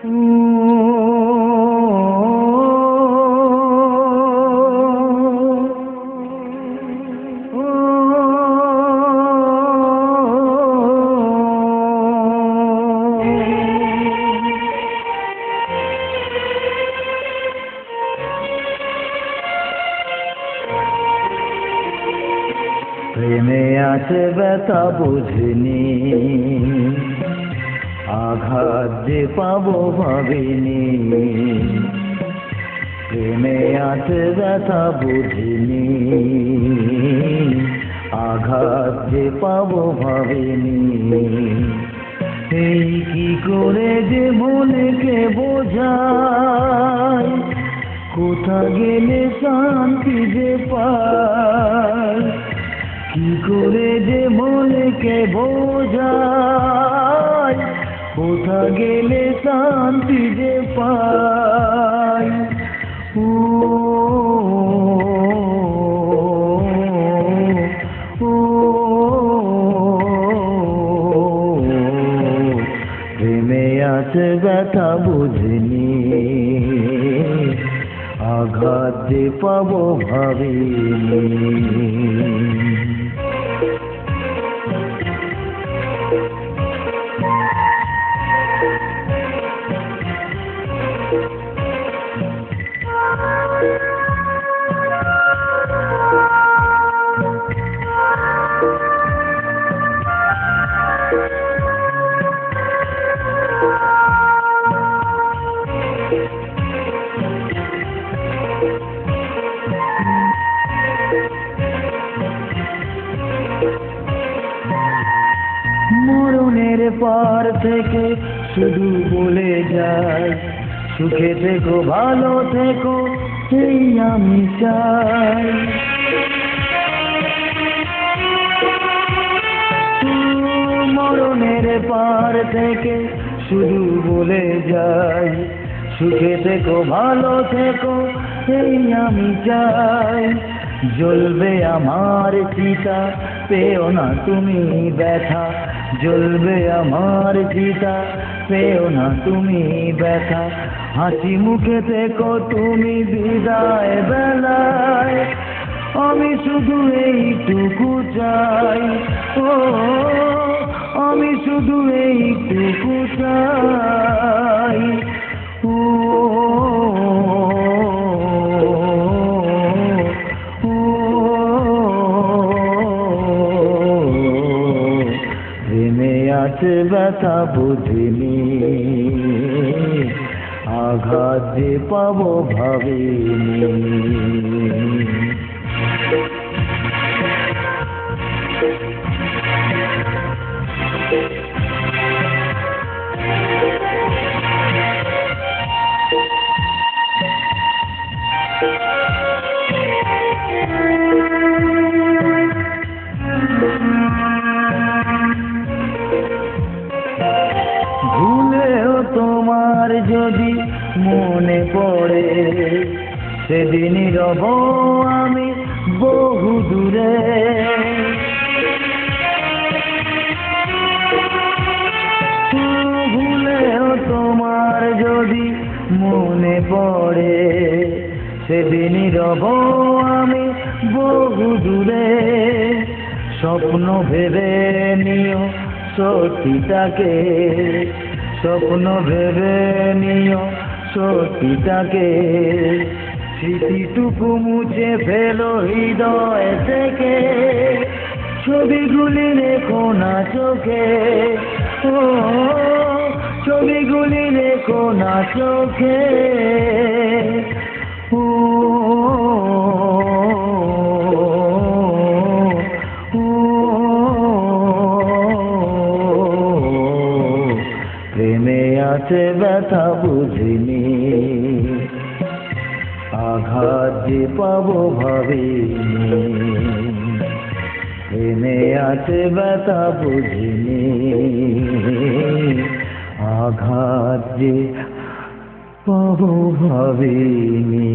প্রেমে আছে ব্যথা বুঝিনি, আঘাত যে পাবো ভাবিনি। প্রেমে আছে ব্যথা বুঝিনি, আঘাত যে পাবো ভাবিনি। এই কি করে যে মনকে বোঝাই, কোথা গেলে শান্তি যে পাই। কি করে যে মনকে বোঝাই, কোথা গেলে শান্তি যে পাই। ও প্রেমে আছে ব্যথা বুঝিনি, আঘাত যে পাবো ভাবিনি। মরণের পার থেকে শুধু বলে যায়, সুখে থেকো ভালো থেকো এই আমি চাই। মরণের পার থেকে শুধু বলে যায়, সুখে থেকো ভালো থেকো এই আমি চাই। জ্বলবে আমার চিতা পেও না তুমি ব্যথা, জ্বলবে আমার চিতা পেও না তুমি ব্যথা। হাসি মুখে থেকো তুমি বিদায় বেলায়, আমি শুধু এইটুকু চাই। ও আমি শুধু এইটুকু চাই। ও প্রেমে আছে ব্যথা বুঝিনি, আঘাত যে পাবো ভাবিনি। ভুলেও তোমার যদি মনে পড়ে, সেদিনই রব আমি বহু দূরে। ভুলেও তোমার যদি মনে পড়ে, সেদিনই রব আমি বহু দূরে। স্বপ্ন ভেবে নিও সত্যিটাকে, স্বপ্ন ভেবে নিও সত্যিটাকে। স্মৃতিটুকু মুছে ফেলো হৃদয় থেকে, ছবিগুলি রেখো না চোখে। ও ছবিগুলি রেখো না চোখে। ও প্রেমে আছে ব্যথা বুঝিনি, আঘাত যে পাবো ভাবিনি। প্রেমে আছে ব্যথা বুঝিনি, আঘাত যে পাবো ভাবিনি।